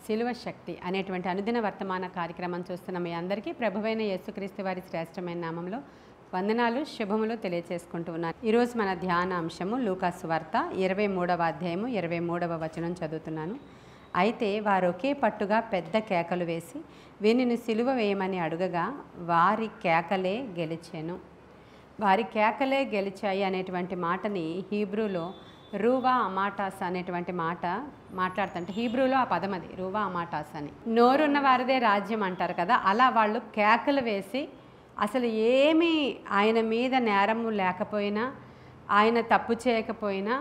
శిలువ శక్తి అనేటువంటి అనుదిన వర్తమాన కార్యక్రమం చూస్తున్న మీ అందరికీ ప్రభువైన యేసుక్రీస్తు వారి శ్రేష్టమైన నామంలో వందనాలు శుభములు తెలియచేసుకుంటూ ఉన్నాను. ఈరోజు మన ధ్యాన అంశము లూకా సువార్త 23వ అధ్యాయము 23వ వచనం చదువుతున్నాను. అయితే వారు ఒకే పట్టుగా పెద్ద కేకలు వేసి వీనిని సిలువ వేయమని అడుగగా వారి కేకలే గెలిచెను. వారి కేకలే గెలిచాయి అనేటువంటి మాటని హీబ్రూలో రూవా అమాటాస్ అనేటువంటి మాట మాట్లాడుతుంటే హీబ్రూలో ఆ పదం అది రూవా అమాటాస్ అని. నోరున్న వారిదే రాజ్యం అంటారు కదా, అలా వాళ్ళు కేకలు వేసి అసలు ఏమీ ఆయన మీద నేరము లేకపోయినా, ఆయన తప్పు చేయకపోయినా,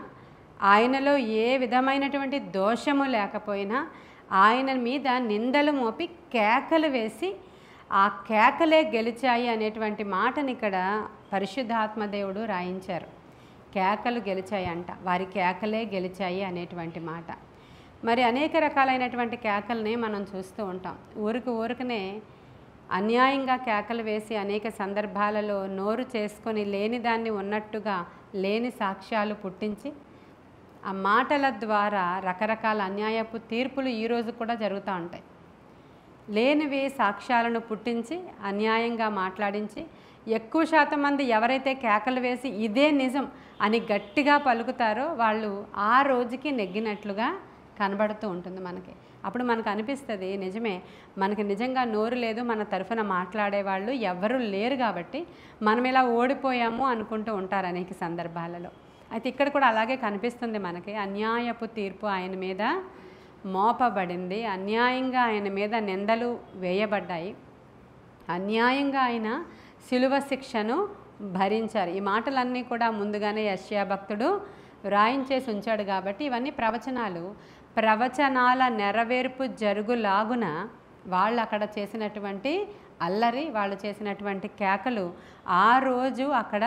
ఆయనలో ఏ విధమైనటువంటి దోషము లేకపోయినా ఆయన మీద నిందలు మోపి కేకలు వేసి ఆ కేకలే గెలిచాయి అనేటువంటి మాటని ఇక్కడ పరిశుద్ధాత్మదేవుడు రాయించారు. కేకలు గెలిచాయంట, వారి కేకలే గెలిచాయి అనేటువంటి మాట. మరి అనేక రకాలైనటువంటి కేకల్ని మనం చూస్తూ ఉంటాం. ఊరికనే అన్యాయంగా కేకలు వేసి అనేక సందర్భాలలో నోరు చేసుకొని లేని దాన్ని ఉన్నట్టుగా లేని సాక్ష్యాలు పుట్టించి ఆ మాటల ద్వారా రకరకాల అన్యాయపు తీర్పులు ఈరోజు కూడా జరుగుతూ ఉంటాయి. లేనివి సాక్ష్యాలను పుట్టించి అన్యాయంగా మాట్లాడించి ఎక్కువ శాతం మంది ఎవరైతే కేకలు వేసి ఇదే నిజం అని గట్టిగా పలుకుతారో వాళ్ళు ఆ రోజుకి నెగ్గినట్లుగా కనబడుతూ ఉంటుంది మనకి. అప్పుడు మనకు అనిపిస్తుంది నిజమే, మనకి నిజంగా నోరు లేదు, మన తరఫున మాట్లాడేవాళ్ళు ఎవరు లేరు కాబట్టి మనం ఇలా ఓడిపోయాము అనుకుంటూ ఉంటారు అనేక సందర్భాలలో. అయితే ఇక్కడ కూడా అలాగే కనిపిస్తుంది మనకి. అన్యాయపు తీర్పు ఆయన మీద మోపబడింది, అన్యాయంగా ఆయన మీద నిందలు వేయబడ్డాయి, అన్యాయంగా ఆయన శిలువ శిక్షను భరించారు. ఈ మాటలన్నీ కూడా ముందుగానే యెషయా భక్తుడు వ్రాయించేసి ఉంచాడు కాబట్టి ఇవన్నీ ప్రవచనాల నెరవేర్పు జరుగులాగున వాళ్ళు అక్కడ చేసినటువంటి అల్లరి, వాళ్ళు చేసినటువంటి కేకలు ఆ రోజు అక్కడ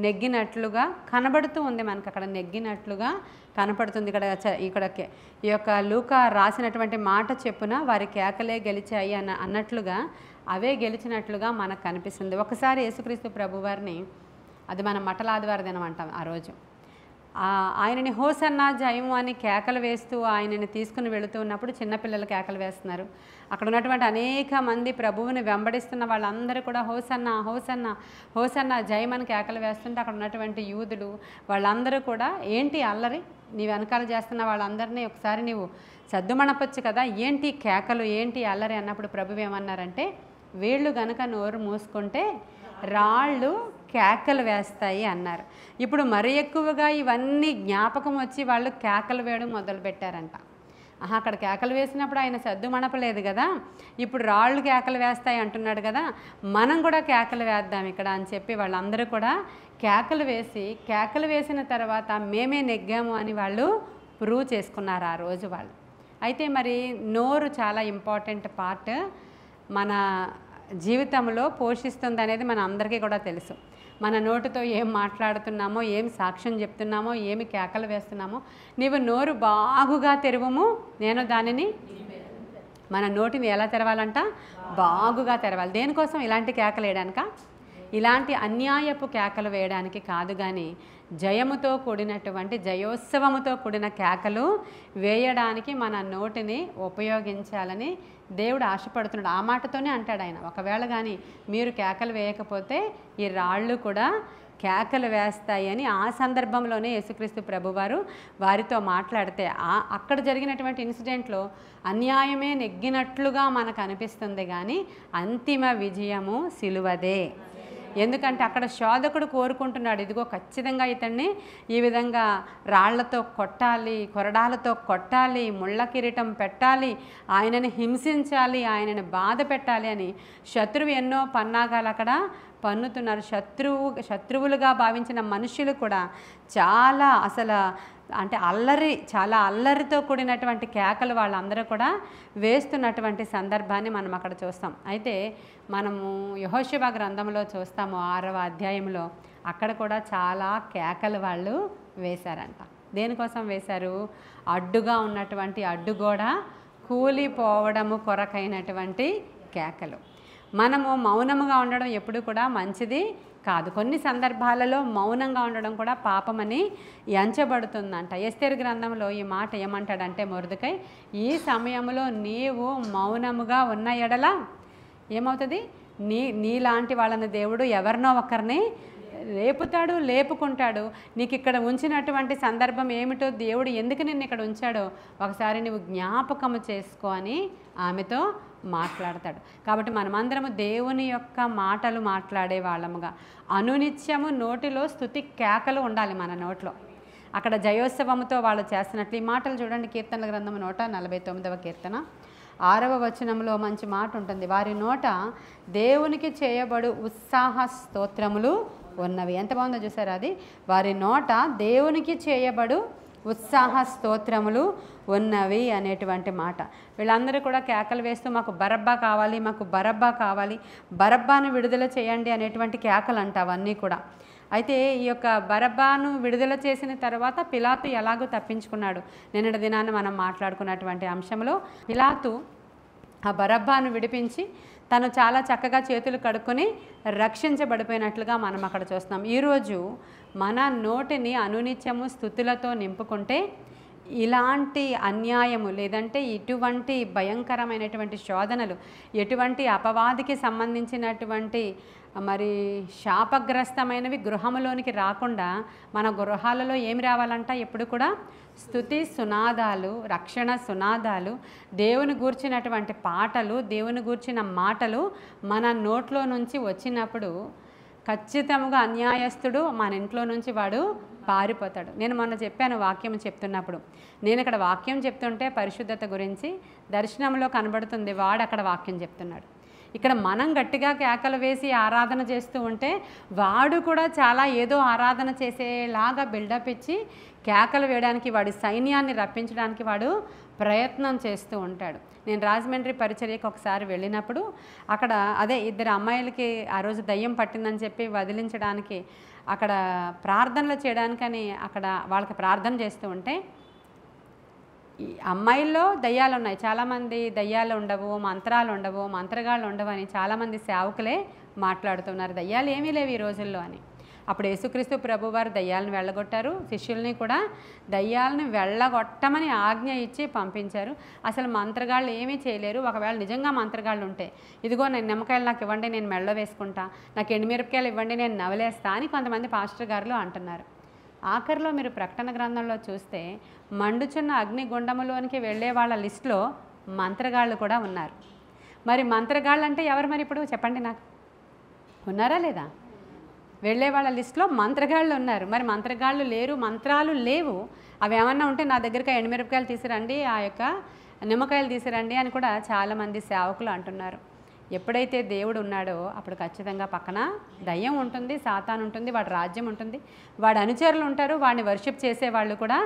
నెగ్గినట్లుగా కనబడుతూ ఉంది మనకు. అక్కడ నెగ్గినట్లుగా కనపడుతుంది. ఇక్కడ ఈ యొక్క లూకా రాసినటువంటి మాట చెప్పున వారి కేకలే గెలిచాయి అన్నట్లుగా అవే గెలిచినట్లుగా మనకు కనిపిస్తుంది. ఒకసారి యేసుక్రీస్తు ప్రభువారిని, అది మనం మట్టలాదివారి దినం అంటాం, ఆ రోజు ఆయనని హోసన్నా జయము అని కేకలు వేస్తూ ఆయనని తీసుకుని వెళుతూ ఉన్నప్పుడు చిన్నపిల్లలు కేకలు వేస్తున్నారు. అక్కడ ఉన్నటువంటి అనేక మంది ప్రభువుని వెంబడిస్తున్న వాళ్ళందరూ కూడా హోసన్నా హోసన్నా హోసన్నా జయమని కేకలు వేస్తుంటే అక్కడ ఉన్నటువంటి యూదులు వాళ్ళందరూ కూడా ఏంటి అల్లరి, నీ వెనకాల చేస్తున్న వాళ్ళందరినీ ఒకసారి నీవు సద్దుమణపచ్చు కదా, ఏంటి కేకలు, ఏంటి అల్లరి అన్నప్పుడు ప్రభువు ఏమన్నారంటే, వీళ్ళు గనక నోరు మూసుకుంటే రాళ్ళు కేకలు వేస్తాయి అన్నారు. ఇప్పుడు మరి ఎక్కువగా ఇవన్నీ జ్ఞాపకం వచ్చి వాళ్ళు కేకలు వేయడం మొదలుపెట్టారంట. అక్కడ కేకలు వేసినప్పుడు ఆయన సద్దు మణపలేదు కదా, ఇప్పుడు రాళ్ళు కేకలు వేస్తాయి అంటున్నాడు కదా, మనం కూడా కేకలు వేద్దాం ఇక్కడ అని చెప్పి వాళ్ళందరూ కూడా కేకలు వేసిన తర్వాత మేమే నెగ్గాము అని వాళ్ళు ప్రూవ్ చేసుకున్నారు ఆ రోజు వాళ్ళు. అయితే మరి నోరు చాలా ఇంపార్టెంట్ పార్ట్ మన జీవితంలో పోషిస్తుంది అనేది మన అందరికీ కూడా తెలుసు. మన నోటితో ఏం మాట్లాడుతున్నామో, ఏం సాక్ష్యం చెప్తున్నామో, ఏమి కేకలు వేస్తున్నామో, నీవు నోరు బాగుగా తెరవము నేను దానిని. మన నోటిని ఎలా తెరవాలంట? బాగుగా తెరవాలి. దేనికోసం? ఇలాంటి కేకలు వేయడానిక? ఇలాంటి అన్యాయపు కేకలు వేయడానికి కాదు, కానీ జయముతో కూడినటువంటి జయోత్సవముతో కూడిన కేకలు వేయడానికి మన నోటిని ఉపయోగించాలని దేవుడు ఆశపడుతున్నాడు. ఆ మాటతోనే అంటాడు ఆయన, ఒకవేళ కానీ మీరు కేకలు వేయకపోతే ఈ రాళ్ళు కూడా కేకలు వేస్తాయి అని ఆ సందర్భంలోనే యేసుక్రీస్తు ప్రభువారు వారితో మాట్లాడితే అక్కడ జరిగినటువంటి ఇన్సిడెంట్లో అన్యాయమే నెగ్గినట్లుగా మనకు అనిపిస్తుంది, కానీ అంతిమ విజయము సిలువదే. ఎందుకంటే అక్కడ శోధకుడు కోరుకుంటున్నాడు, ఇదిగో ఖచ్చితంగా ఇతన్ని ఈ విధంగా రాళ్లతో కొట్టాలి, కొరడాలతో కొట్టాలి, ముళ్ళ కిరీటం పెట్టాలి, ఆయనని హింసించాలి, ఆయనని బాధ పెట్టాలి అని శత్రువు ఎన్నో పన్నాగాలు అక్కడ పన్నుతున్నారు. శత్రువులుగా భావించిన మనుషులు కూడా చాలా చాలా అల్లరితో కూడినటువంటి కేకలు వాళ్ళందరూ కూడా వేస్తున్నటువంటి సందర్భాన్ని మనం అక్కడ చూస్తాం. అయితే మనము యెహోషువ గ్రంథంలో చూస్తాము 6వ అధ్యాయంలో, అక్కడ కూడా చాలా కేకలు వాళ్ళు వేశారంట. దేనికోసం వేశారు? అడ్డుగా ఉన్నటువంటి అడ్డుగోడ కూలిపోవడము కొరకైనటువంటి కేకలు. మనము మౌనముగా ఉండడం ఎప్పుడు కూడా మంచిది కాదు. కొన్ని సందర్భాలలో మౌనంగా ఉండడం కూడా పాపమని ఎంచబడుతుందంట. ఎస్తేరు గ్రంథంలో ఈ మాట ఏమంటాడంటే మొర్దెకై, ఈ సమయంలో నీవు మౌనముగా ఉన్న ఎడల ఏమవుతుంది, నీలాంటి వాళ్ళని దేవుడు ఎవరినో ఒకరిని రేపుతాడు, లేపుకుంటాడు. నీకు ఇక్కడ ఉంచినటువంటి సందర్భం ఏమిటో, దేవుడు ఎందుకు నిన్ను ఇక్కడ ఉంచాడో ఒకసారి నువ్వు జ్ఞాపకము చేసుకో అని ఆమెతో మాట్లాడతాడు. కాబట్టి మనమందరము దేవుని యొక్క మాటలు మాట్లాడే వాళ్ళముగా అనునిత్యము నోటిలో స్తుతి కేకలు ఉండాలి మన నోట్లో. అక్కడ జయోత్సవముతో వాళ్ళు చేస్తున్నట్లు ఈ మాటలు చూడండి. కీర్తనల గ్రంథం 149వ కీర్తన 6వ వచనంలో మంచి మాట ఉంటుంది. వారి నోట దేవునికి చేయబడు ఉత్సాహ స్తోత్రములు ఉన్నవి. ఎంత బాగుందో చూసారా అది. వారి నోట దేవునికి చేయబడు ఉత్సాహ స్తోత్రములు ఉన్నవి అనేటువంటి మాట. వీళ్ళందరూ కూడా కేకలు వేస్తూ మాకు బరబ్బా కావాలి, మాకు బరబ్బా కావాలి, బరబ్బాను విడుదల చేయండి అనేటువంటి కేకలు అంట అవన్నీ కూడా. అయితే ఈ యొక్క బరబ్బాను విడుదల చేసిన తర్వాత పిలాతు ఎలాగో తప్పించుకున్నాడు. నిన్నటి దినాన్ని మనం మాట్లాడుకున్నటువంటి అంశంలో పిలాతు ఆ బరబ్బాను విడిపించి తను చాలా చక్కగా చేతులు కడుక్కొని రక్షించబడిపోయినట్లుగా మనం అక్కడ చూస్తున్నాం. ఈరోజు మన నోటిని అనునిత్యము స్తుతులతో నింపుకుంటే ఇలాంటి అన్యాయము లేదంటే ఇటువంటి భయంకరమైనటువంటి శోధనలు, ఎటువంటి అపవాదికి సంబంధించినటువంటి మరి శాపగ్రస్తమైనవి గృహంలోనికి రాకుండా మన గృహాలలో ఏమి రావాలంట, ఎప్పుడు కూడా స్తుతి సునాదాలు, రక్షణ సునాదాలు, దేవుని గూర్చినటువంటి పాటలు, దేవుని గూర్చిన మాటలు మన నోట్లో నుంచి వచ్చినప్పుడు ఖచ్చితంగా అన్యాయస్తుడు మన ఇంట్లో నుంచి వాడు పారిపోతాడు. నేను మొన్న చెప్పాను వాక్యం చెప్తున్నప్పుడు, నేను ఇక్కడ వాక్యం చెప్తుంటే పరిశుద్ధత గురించి దర్శనంలో కనబడుతుంది, వాడు అక్కడ వాక్యం చెప్తున్నాడు. ఇక్కడ మనం గట్టిగా కేకలు వేసి ఆరాధన చేస్తూ ఉంటే వాడు కూడా చాలా ఏదో ఆరాధన చేసేలాగా బిల్డప్ ఇచ్చి కేకలు వేయడానికి, వాడి సైన్యాన్ని రప్పించడానికి వాడు ప్రయత్నం చేస్తూ ఉంటాడు. నేను రాజమండ్రి పరిచర్యకు ఒకసారి వెళ్ళినప్పుడు అక్కడ అదే ఇద్దరు అమ్మాయిలకి ఆ రోజు దయ్యం పట్టిందని చెప్పి వదిలించడానికి అక్కడ ప్రార్థనలు చేయడానికని అక్కడ వాళ్ళకి ప్రార్థన చేస్తూ ఉంటే, ఈ అమ్మాయిల్లో దయ్యాలు ఉన్నాయి, చాలామంది దయ్యాలు ఉండవు, మంత్రాలు ఉండవు, మంత్రగాళ్ళు ఉండవు అని చాలామంది సేవకులే మాట్లాడుతున్నారు. దయ్యాలు ఏమీ లేవు ఈ రోజుల్లో అని. అప్పుడు యేసుక్రీస్తు ప్రభువారు దయ్యాలను వెళ్ళగొట్టారు, శిష్యుల్ని కూడా దయ్యాలను వెళ్ళగొట్టమని ఆజ్ఞ ఇచ్చి పంపించారు. అసలు మంత్రగాళ్ళు ఏమీ చేయలేరు. ఒకవేళ నిజంగా మంత్రగాళ్ళు ఉంటే, ఇదిగో నేను నిమ్మకాయలు నాకు ఇవ్వండి, నేను మెళ్ళో వేసుకుంటా, నాకు ఎండుమిరపకాయలు ఇవ్వండి, నేను నవలేస్తా అని కొంతమంది పాస్టర్ గారులు అంటున్నారు. ఆఖరిలో మీరు ప్రకటన గ్రంథంలో చూస్తే మండుచున్న అగ్నిగుండములోనికి వెళ్ళే వాళ్ళ లిస్టులో మంత్రగాళ్ళు కూడా ఉన్నారు. మరి మంత్రగాళ్ళు అంటే ఎవరు మరి ఇప్పుడు చెప్పండి నాకు, ఉన్నారా లేదా? వెళ్ళే వాళ్ళ లిస్టులో మంత్రగాళ్ళు ఉన్నారు. మరి మంత్రగాళ్ళు లేరు, మంత్రాలు లేవు, అవి ఏమన్నా ఉంటే నా దగ్గరికి ఎండుమిరపకాయలు తీసుకురండి, ఆ యొక్క నిమ్మకాయలు తీసుకురండి అని కూడా చాలామంది సేవకులు అంటున్నారు. ఎప్పుడైతే దేవుడు ఉన్నాడో అప్పుడు ఖచ్చితంగా పక్కన దయ్యం ఉంటుంది, సాతాను ఉంటుంది, వాడి రాజ్యం ఉంటుంది, వాడి అనుచరులు ఉంటారు, వాడిని వర్షిప్ చేసే వాళ్ళు కూడా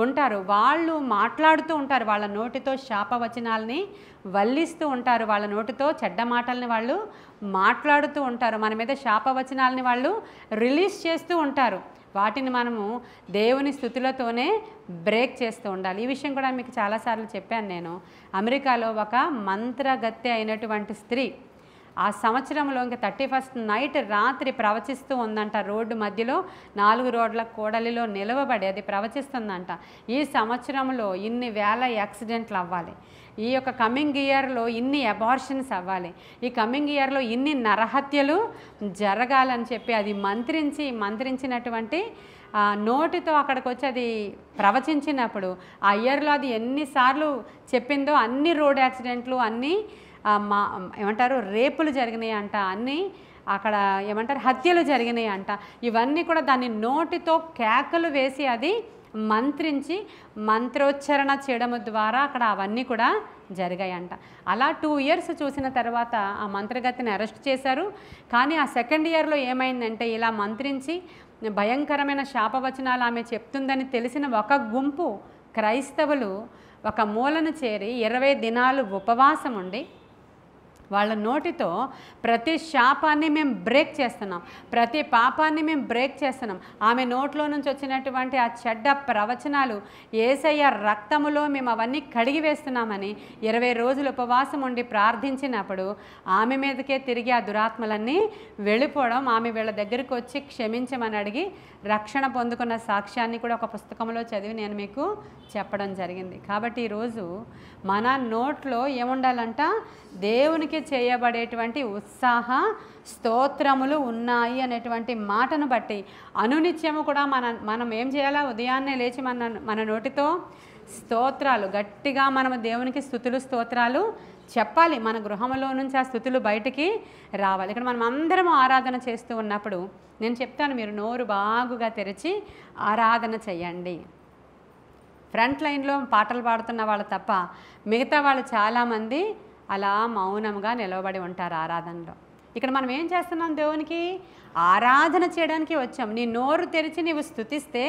ఉంటారు. వాళ్ళు మాట్లాడుతూ ఉంటారు, వాళ్ళ నోటితో శాపవచనాలని వల్లిస్తూ ఉంటారు, వాళ్ళ నోటితో చెడ్డ మాటల్ని వాళ్ళు మాట్లాడుతూ ఉంటారు, మన మీద శాపవచనాలని వాళ్ళు రిలీజ్ చేస్తూ ఉంటారు. వాటిని మనము దేవుని స్తుతులతోనే బ్రేక్ చేస్తూ ఉండాలి. ఈ విషయం కూడా మీకు చాలాసార్లు చెప్పాను నేను. అమెరికాలో ఒక మంత్రగత్తె అయినటువంటి స్త్రీ ఆ సంవత్సరంలో ఇంకా 31st నైట్ రాత్రి ప్రవచిస్తూ ఉందంట. రోడ్డు మధ్యలో 4 రోడ్ల కూడలిలో నిలవబడి అది ప్రవచిస్తుందంట. ఈ సంవత్సరంలో ఇన్ని వేల యాక్సిడెంట్లు అవ్వాలి, ఈ యొక్క కమింగ్ ఇయర్లో ఇన్ని అబార్షన్స్ అవ్వాలి, ఈ కమింగ్ ఇయర్లో ఇన్ని నరహత్యలు జరగాలని చెప్పి అది మంత్రించినటువంటి నోటితో అక్కడికి వచ్చి అది ప్రవచించినప్పుడు ఆ ఇయర్లో అది ఎన్నిసార్లు చెప్పిందో అన్ని రోడ్ యాక్సిడెంట్లు, అన్నీ ఏమంటారు రేపులు జరిగినాయి అంట, అన్నీ అక్కడ ఏమంటారు హత్యలు జరిగినాయి అంట. ఇవన్నీ కూడా దాన్ని నోటితో కేకలు వేసి అది మంత్రించి మంత్రోచ్చరణ చేయడం ద్వారా అక్కడ అవన్నీ కూడా జరిగాయంట. అలా 2 years చూసిన తర్వాత ఆ మంత్రగతిని అరెస్ట్ చేశారు. కానీ ఆ 2nd yearలో ఏమైందంటే ఇలా మంత్రించి భయంకరమైన శాపవచనాలు ఆమె చెప్తుందని తెలిసిన ఒక గుంపు క్రైస్తవులు ఒక మూలను చేరి 20 దినాలు ఉపవాసం ఉండి వాళ్ళ నోటితో ప్రతి శాపాన్ని మేము బ్రేక్ చేస్తున్నాం, ప్రతి పాపాన్ని మేము బ్రేక్ చేస్తున్నాం. ఆమె నోట్లో నుంచి వచ్చినటువంటి ఆ చెడ్డ ప్రవచనాలు యేసయ్య రక్తములో మేము అవన్నీ కడిగి వేస్తున్నామని 20 రోజులు ఉపవాసం ఉండి ప్రార్థించినప్పుడు ఆమె మీదకే తిరిగి ఆ దురాత్మలన్నీ వెళ్ళిపోవడం, ఆమె వీళ్ళ దగ్గరికి వచ్చి క్షమించమని అడిగి రక్షణ పొందుకున్న సాక్ష్యాన్ని కూడా ఒక పుస్తకంలో చదివి నేను మీకు చెప్పడం జరిగింది. కాబట్టి ఈరోజు మన నోట్లో ఏముండాలంట, దేవునికి చేయబడేటువంటి ఉత్సాహ స్తోత్రములు ఉన్నాయి అనేటువంటి మాటను బట్టి అనునిత్యము కూడా మనం ఏం చేయాలా, ఉదయాన్నే లేచి మన నోటితో స్తోత్రాలు గట్టిగా మనము దేవునికి స్తుతులు స్తోత్రాలు చెప్పాలి. మన గృహంలో నుంచి ఆ స్తుతులు బయటికి రావాలి. ఇక్కడ మనం అందరం ఆరాధన చేస్తూ ఉన్నప్పుడు నేను చెప్తాను, మీరు నోరు బాగుగా తెరిచి ఆరాధన చేయండి. ఫ్రంట్ లైన్లో పాటలు పాడుతున్న వాళ్ళు తప్ప మిగతా వాళ్ళు చాలామంది అలా మౌనంగా నిలవబడి ఉంటారు ఆరాధనలో. ఇక్కడ మనం ఏం చేస్తున్నాం, దేవునికి ఆరాధన చేయడానికి వచ్చాం. నీ నోరు తెరిచి నీవు స్తుతిస్తే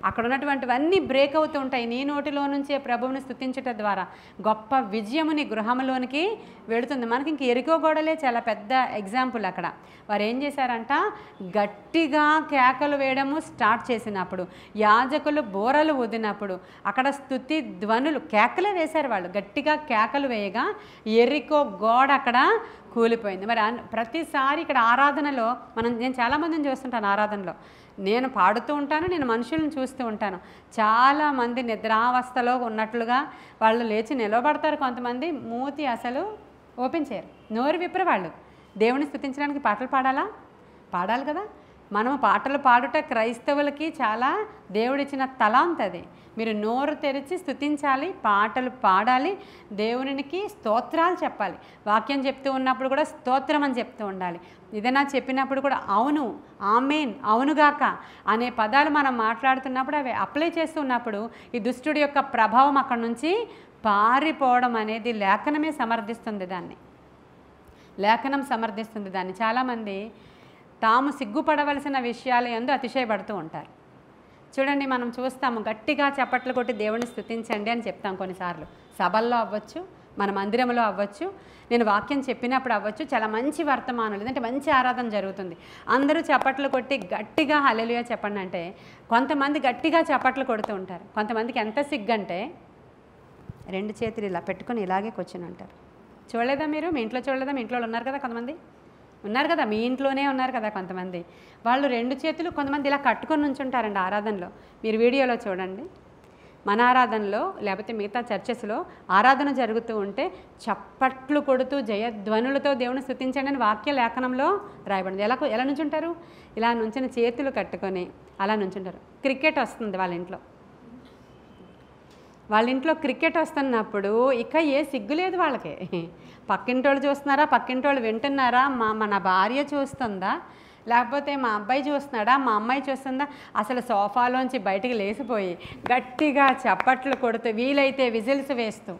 అక్కడ ఉన్నటువంటివన్నీ బ్రేక్ అవుతూ ఉంటాయి. నీ నోటిలో నుంచే ప్రభువుని స్తుతించటం ద్వారా గొప్ప విజయము నీ గృహంలోనికి వెళుతుంది. మనకి ఇంక ఎరుకో గోడలే చాలా పెద్ద ఎగ్జాంపుల్. అక్కడ వారు ఏం చేశారంట, గట్టిగా కేకలు వేయడము స్టార్ట్ చేసినప్పుడు, యాజకులు బోరలు ఊదినప్పుడు అక్కడ స్తుతి ధ్వనులు కేకలే వేశారు. వాళ్ళు గట్టిగా కేకలు వేయగా ఎరికో గోడ అక్కడ కూలిపోయింది. మరి ప్రతిసారి ఇక్కడ ఆరాధనలో నేను చాలామందిని చూస్తుంటాను. ఆరాధనలో నేను పాడుతూ ఉంటాను, నేను మనుషులను చూస్తూ ఉంటాను. చాలామంది నిద్రావస్థలో ఉన్నట్లుగా వాళ్ళు లేచి నిలబడతారు. కొంతమంది మూతి అసలు ఓపెన్ చేయరు, నోరు విప్పరు. వాళ్ళు దేవుని స్తుతించడానికి పాటలు పాడాలి కదా. మనము పాటలు పాడుట క్రైస్తవులకి చాలా దేవుడిచ్చిన తలాంత్ అది. మీరు నోరు తెరిచి స్తుతించాలి, పాటలు పాడాలి, దేవునికి స్తోత్రాలు చెప్పాలి. వాక్యం చెప్తూ ఉన్నప్పుడు కూడా స్తోత్రం అని చెప్తూ ఉండాలి. ఏదైనా చెప్పినప్పుడు కూడా అవును, ఆమేన్, అవునుగాక అనే పదాలు మనం మాట్లాడుతున్నప్పుడు అవి అప్లై చేస్తున్నప్పుడు ఈ దుష్టుడి యొక్క ప్రభావం అక్కడి నుంచి పారిపోవడం అనేది లేఖనమే సమర్థిస్తుంది దాన్ని. లేఖనం సమర్థిస్తుంది దాన్ని. చాలామంది తాము సిగ్గుపడవలసిన విషయాలు యందు అతిశయపడుతూ ఉంటారు. చూడండి, మనం చూస్తాము గట్టిగా చప్పట్లు కొట్టి దేవుని స్తుతించండి అని చెప్తాం. కొన్నిసార్లు సభల్లో అవ్వచ్చు, మన మందిరంలో అవ్వచ్చు, నేను వాక్యం చెప్పినప్పుడు అవ్వచ్చు, చాలా మంచి వర్తమానాలు, లేదంటే మంచి ఆరాధన జరుగుతుంది, అందరూ చప్పట్లు కొట్టి గట్టిగా హల్లెలూయా చెప్పండి అంటే కొంతమంది గట్టిగా చప్పట్లు కొడుతూ ఉంటారు. కొంతమందికి ఎంత సిగ్గంటే 2 చేతులు ఇలా పెట్టుకొని ఇలాగే కూర్చొని ఉంటారు. చూడలేదా మీరు? మీ ఇంట్లో చూడలేదా? మీ ఇంట్లో ఉన్నారు కదా, కొంతమంది ఉన్నారు కదా, మీ ఇంట్లోనే ఉన్నారు కదా కొంతమంది. వాళ్ళు 2 చేతులు కొంతమంది ఇలా కట్టుకొని నుంచుంటారండి ఆరాధనలో. మీరు వీడియోలో చూడండి. మన ఆరాధనలో లేకపోతే మిగతా చర్చెస్లో ఆరాధన జరుగుతూ ఉంటే చప్పట్లు కొడుతూ జయధ్వనులతో దేవుని స్తుతించండి అని వాక్య లేఖనంలో రాయబడింది. ఎలా నుంచుంటారు? ఇలా నుంచిన చేతులు కట్టుకొని అలా నుంచుంటారు. క్రికెట్ వస్తుంది వాళ్ళ ఇంట్లో క్రికెట్ వస్తున్నప్పుడు ఇక ఏ సిగ్గు లేదు వాళ్ళకి. పక్కింటోళ్ళు చూస్తున్నారా, పక్కింటోళ్ళు వింటున్నారా, మన భార్య చూస్తుందా, లేకపోతే మా అబ్బాయి చూస్తున్నాడా, మా అమ్మాయి చూస్తుందా, అసలు సోఫాలోంచి బయటికి లేచిపోయి గట్టిగా చప్పట్లు కొడుతూ వీలైతే విజిల్స్ వేస్తూ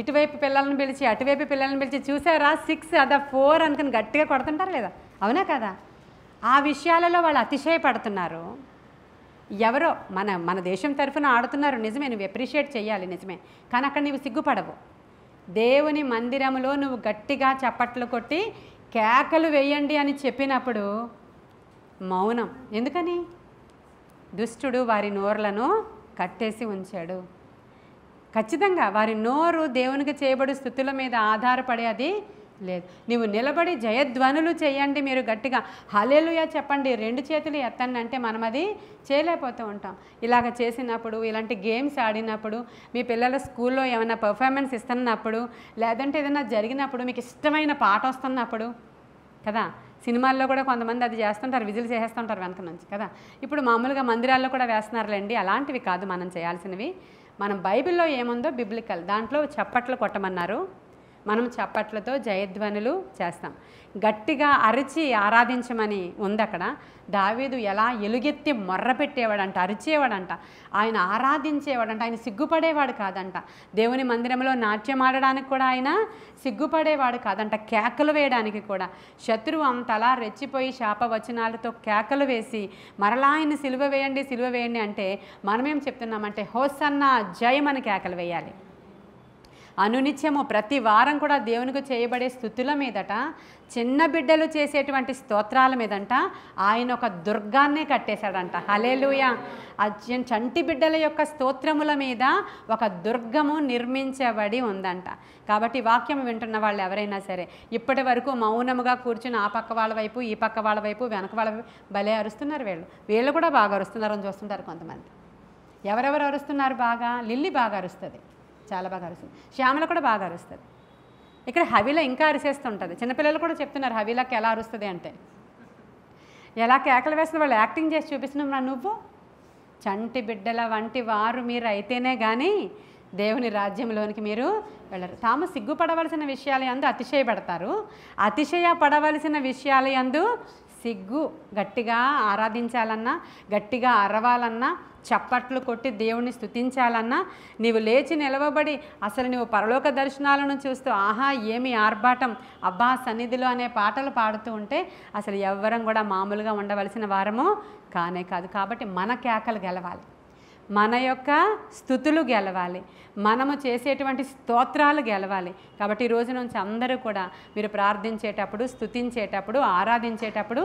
ఇటువైపు పిల్లలను పిలిచి అటువైపు పిల్లలను పిలిచి చూసారా 6 అదా 4 అనుకుని గట్టిగా కొడుతుంటారు లేదా? అవునా కదా? ఆ విషయాలలో వాళ్ళు అతిశయపడుతున్నారు. ఎవరో మన దేశం తరఫున ఆడుతున్నారు, నిజమే, నువ్వు అప్రిషియేట్ చేయాలి, నిజమే. కానీ అక్కడ నీవు సిగ్గుపడవు. దేవుని మందిరంలో నువ్వు గట్టిగా చప్పట్లు కొట్టి కేకలు వేయండి అని చెప్పినప్పుడు మౌనం. ఎందుకని? దుష్టుడు వారి నోర్లను కట్టేసి ఉంచాడు. ఖచ్చితంగా వారి నోరు దేవునికి చేయబడి స్తుతుల మీద ఆధారపడి అది లేదు. నీవు నిలబడి జయధ్వనులు చేయండి, మీరు గట్టిగా హల్లెలూయా చెప్పండి, 2 చేతులు ఎత్తండి అంటే మనం అది చేయలేకపోతూ ఉంటాం. ఇలాగ చేసినప్పుడు, ఇలాంటి గేమ్స్ ఆడినప్పుడు, మీ పిల్లల స్కూల్లో ఏమైనా పర్ఫార్మెన్స్ ఇస్తున్నప్పుడు, లేదంటే ఏదైనా జరిగినప్పుడు, మీకు ఇష్టమైన పాట వస్తున్నప్పుడు కదా, సినిమాల్లో కూడా కొంతమంది అది చేస్తుంటారు, విజిల్ చేసేస్తుంటారు వెనక నుంచి కదా. ఇప్పుడు మామూలుగా మందిరాల్లో కూడా వేస్తున్నారులేండి, అలాంటివి కాదు మనం చేయాల్సినవి. మనం బైబిల్లో ఏముందో బిబ్లికల్ దాంట్లో చప్పట్లు కొట్టమన్నారు, మనం చప్పట్లతో జయధ్వనులు చేస్తాం. గట్టిగా అరిచి ఆరాధించమని ఉంది అక్కడ. దావీదు ఎలా ఎలుగెత్తి మొర్ర పెట్టేవాడంట, అరిచేవాడంట, ఆయన ఆరాధించేవాడంట, ఆయన సిగ్గుపడేవాడు కాదంట. దేవుని మందిరంలో నాట్యం ఆడడానికి కూడా ఆయన సిగ్గుపడేవాడు కాదంట, కేకలు వేయడానికి కూడా. శత్రువు అంతలా రెచ్చిపోయి శాపవచనాలతో కేకలు వేసి మరలా ఆయన సిలువ వేయండి అంటే మనమేం చెప్తున్నామంటే హోసన్నా జయమని కేకలు వేయాలి. అనునిత్యము ప్రతి వారం కూడా దేవునికి చేయబడే స్తుతుల మీదట, చిన్న బిడ్డలు చేసేటువంటి స్తోత్రాల మీదంట ఆయన ఒక దుర్గాన్నే కట్టేశాడంట. హల్లెలూయా. ఆ చంటి బిడ్డల యొక్క స్తోత్రముల మీద ఒక దుర్గము నిర్మించబడి ఉందంట. కాబట్టి వాక్యం వింటున్న వాళ్ళు ఎవరైనా సరే ఇప్పటి వరకు మౌనముగా కూర్చుని ఆ పక్క వాళ్ళ వైపు, ఈ పక్క వాళ్ళ వైపు, వెనక వాళ్ళ వైపు భలే అరుస్తున్నారు. వీళ్ళు కూడా బాగా అరుస్తున్నారని చూస్తుంటారు కొంతమంది. ఎవరెవరు అరుస్తున్నారు బాగా? లిల్లీ బాగా అరుస్తుంది, చాలా బాగా అరుస్తుంది. శ్యామల కూడా బాగా అరుస్తుంది. ఇక్కడ హవిల ఇంకా అరిసేస్తుంటుంది. చిన్నపిల్లలు కూడా చెప్తున్నారు హవిలకి ఎలా అరుస్తుంది అంటే. ఎలా కేకలు వేస్తుంది వాళ్ళు యాక్టింగ్ చేసి చూపిస్తున్నాం. నువ్వు చంటి బిడ్డల వంటి వారు మీరు అయితేనే కానీ దేవుని రాజ్యంలోనికి మీరు వెళ్ళరు. తాము సిగ్గుపడవలసిన విషయాల యందు అతిశయపడతారు, అతిశయపడవలసిన విషయాల యందు సిగ్గు. గట్టిగా ఆరాధించాలన్నా, గట్టిగా అరవాలన్నా, చప్పట్లు కొట్టి దేవుణ్ణి స్తుతించాలన్నా, నీవు లేచి నిలవబడి అసలు నువ్వు పరలోక దర్శనాలను చూస్తూ ఆహా ఏమి ఆర్భాటం, అబ్బా సన్నిధిలో అనే పాటలు పాడుతూ ఉంటే అసలు ఎవ్వరం కూడా మామూలుగా ఉండవలసిన వారము కానే కాదు. కాబట్టి మన కేకలు గెలవాలి, మన యొక్క స్తుతులు గెలవాలి, మనము చేసేటువంటి స్తోత్రాలు గెలవాలి. కాబట్టి ఈ రోజు నుంచి అందరూ కూడా మీరు ప్రార్థించేటప్పుడు, స్తుతించేటప్పుడు, ఆరాధించేటప్పుడు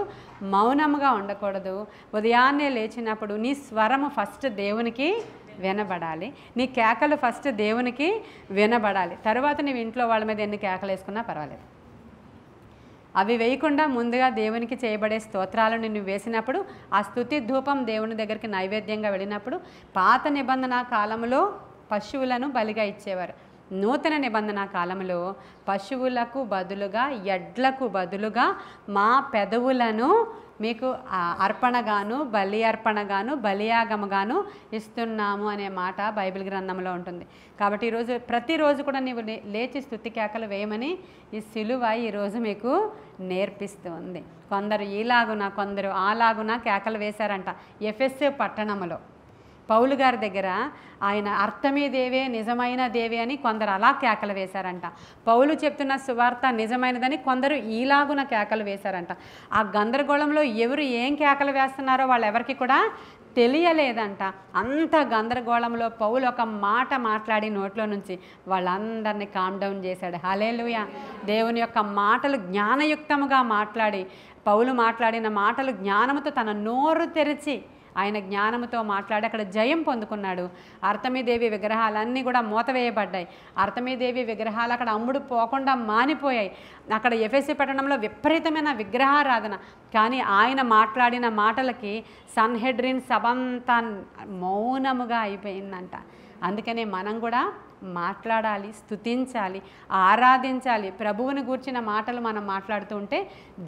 మౌనముగా ఉండకూడదు. ఉదయాన్నే లేచినప్పుడు నీ స్వరము ఫస్ట్ దేవునికి వినబడాలి, నీ కేకలు ఫస్ట్ దేవునికి వినబడాలి. తర్వాత నీవు ఇంట్లో వాళ్ళ మీద ఎన్ని కేకలు వేసుకున్నా పర్వాలేదు. అవి వేయకుండా ముందుగా దేవునికి చేయబడే స్తోత్రాలను నువ్వు వేసినప్పుడు ఆ స్తుతి ధూపం దేవుని దగ్గరికి నైవేద్యంగా వెళ్ళినప్పుడు, పాత నిబంధన కాలంలో పశువులను బలిగా ఇచ్చేవారు. నూతన నిబంధన కాలంలో పశువులకు బదులుగా, ఎడ్లకు బదులుగా మా పెదవులను మీకు అర్పణగాను, బలి అర్పణగాను, బలియాగముగాను ఇస్తున్నాము అనే మాట బైబిల్ గ్రంథంలో ఉంటుంది. కాబట్టి ఈరోజు ప్రతిరోజు కూడా నీవు లేచి స్తుతి కేకలు వేయమని ఈ సిలువ ఈరోజు మీకు నేర్పిస్తూ ఉంది. కొందరు ఈలాగున, కొందరు అలాగున కేకలు వేశారంట. ఎఫెసు పట్టణంలో పౌలు గారి దగ్గర ఆయన అర్థమీ దేవే నిజమైన దేవే అని కొందరు అలా కేకలు వేశారంట. పౌలు చెప్తున్న సువార్త నిజమైనదని కొందరు ఈలాగున కేకలు వేశారంట. ఆ గందరగోళంలో ఎవరు ఏం కేకలు వేస్తున్నారో వాళ్ళెవరికి కూడా తెలియలేదంట. అంత గందరగోళంలో పౌలు ఒక మాట మాట్లాడి నోట్లో నుంచి వాళ్ళందరినీ కామ్ డౌన్ చేశాడు. హల్లెలూయా. దేవుని యొక్క మాటలు జ్ఞానయుక్తముగా మాట్లాడి, పౌలు మాట్లాడిన మాటలు జ్ఞానముతో తన నోరు తెరిచి ఆయన జ్ఞానముతో మాట్లాడి అక్కడ జయం పొందుకున్నాడు. అర్తమీదేవి విగ్రహాలన్నీ కూడా మూతవేయబడ్డాయి. అర్తమీదేవి విగ్రహాలు అక్కడ అమ్ముడు పోకుండా మానిపోయాయి. అక్కడ ఎఫెసు పట్టణంలో విపరీతమైన విగ్రహారాధన. కానీ ఆయన మాట్లాడిన మాటలకి సన్హెడ్రిన్ సభంతా మౌనముగా అయిపోయిందంట. అందుకనే మనం కూడా మాట్లాడాలి, స్తుతించాలి, ఆరాధించాలి. ప్రభువుని గూర్చిన మాటలు మనం మాట్లాడుతూ ఉంటే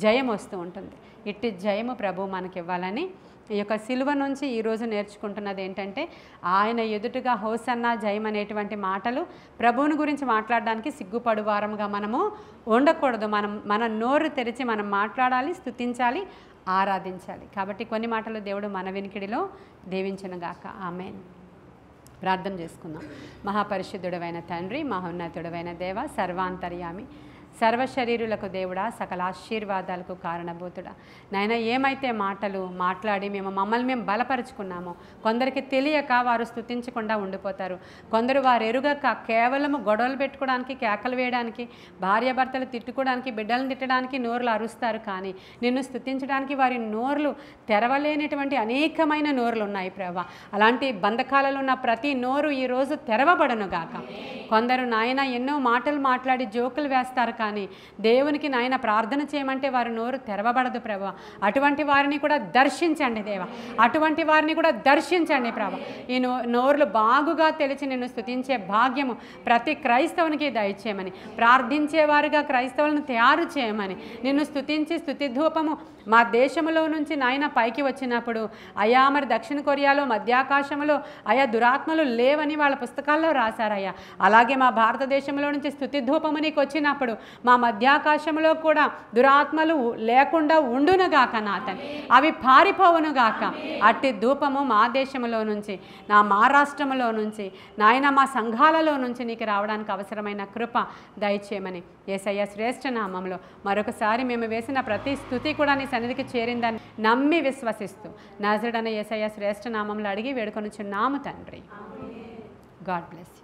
జయం వస్తూ ఉంటుంది. ఇట్టి జయము ప్రభువు మనకి ఇవ్వాలని ఈ యొక్క సిలువ నుంచి ఈరోజు నేర్చుకుంటున్నది ఏంటంటే, ఆయన ఎదుటిగా హోసన్నా జయం అనేటువంటి మాటలు ప్రభువుని గురించి మాట్లాడడానికి సిగ్గుపడు వారముగా మనము ఉండకూడదు. మన నోరు తెరిచి మనం మాట్లాడాలి, స్తుతించాలి, ఆరాధించాలి. కాబట్టి కొన్ని మాటలు దేవుడు మన వినికిడిలో దీవించునుగాక. ఆమేన్. ప్రార్థన చేసుకుందాం. మహాపరిశుద్ధుడవైన తండ్రి, మహోన్నతుడవైన దేవ, సర్వాంతర్యామి, సర్వశరీరులకు దేవుడా, సకల ఆశీర్వాదాలకు కారణభూతుడా, నాయన ఏమైతే మాటలు మాట్లాడి మమ్మల్ని మేము బలపరుచుకున్నామో, కొందరికి తెలియక వారు స్తుతించకుండా ఉండిపోతారు. కొందరు వారు ఎరుగక కేవలము గొడవలు పెట్టుకోవడానికి, కేకలు వేయడానికి, భార్యాభర్తలు తిట్టుకోవడానికి, బిడ్డలను తిట్టడానికి నోరులు అరుస్తారు. కానీ నిన్ను స్తుతించడానికి వారి నోరులు తెరవలేనటువంటి అనేకమైన నోరులు ఉన్నాయి ప్రభా. అలాంటి బంధకాలలో ఉన్న ప్రతి నోరు ఈరోజు తెరవబడను గాక. కొందరు నాయన ఎన్నో మాటలు మాట్లాడి జోకులు వేస్తారు, కానీ దేవునికి నాయన ప్రార్థన చేయమంటే వారి నోరు తెరవబడదు ప్రభా. అటువంటి వారిని కూడా దర్శించండి దేవా, అటువంటి వారిని కూడా దర్శించండి ప్రభా. ఈ నోరులు బాగుగా తెలిసి నిన్ను స్తుతించే భాగ్యము ప్రతి క్రైస్తవునికి దయచేయమని, ప్రార్థించేవారుగా క్రైస్తవులను తయారు చేయమని, నిన్ను స్తుతించి స్తుతి ధూపము మా దేశంలో నుంచి నాయన పైకి వచ్చినప్పుడు అయా మరి దక్షిణ కొరియాలో మధ్యాకాశంలో అయా దురాత్మలు లేవని వాళ్ళ పుస్తకాల్లో రాశారయ్యా. అలాగే మా భారతదేశంలో నుంచి స్తుతి ధూపము నీకు వచ్చినప్పుడు మా మధ్యాకాశంలో కూడా దురాత్మలు లేకుండా ఉండునుగాక నా తండ్రి, అవి పారిపోవునుగాక. అట్టి ధూపము మా దేశంలో నుంచి, నా మహారాష్ట్రంలో నుంచి, నాయన మా సంఘాలలో నుంచి నీకు రావడానికి అవసరమైన కృప దయచేయమని యేసయ్య శ్రేష్ఠ నామంలో మరొకసారి మేము వేసిన ప్రతి స్తుతి కూడా నీ సన్నిధికి చేరిందని నమ్మి విశ్వసిస్తూ నజరుడైన యేసయ్య శ్రేష్ఠ నామంలో అడిగి వేడుకొనుచున్నాము తండ్రి. God bless.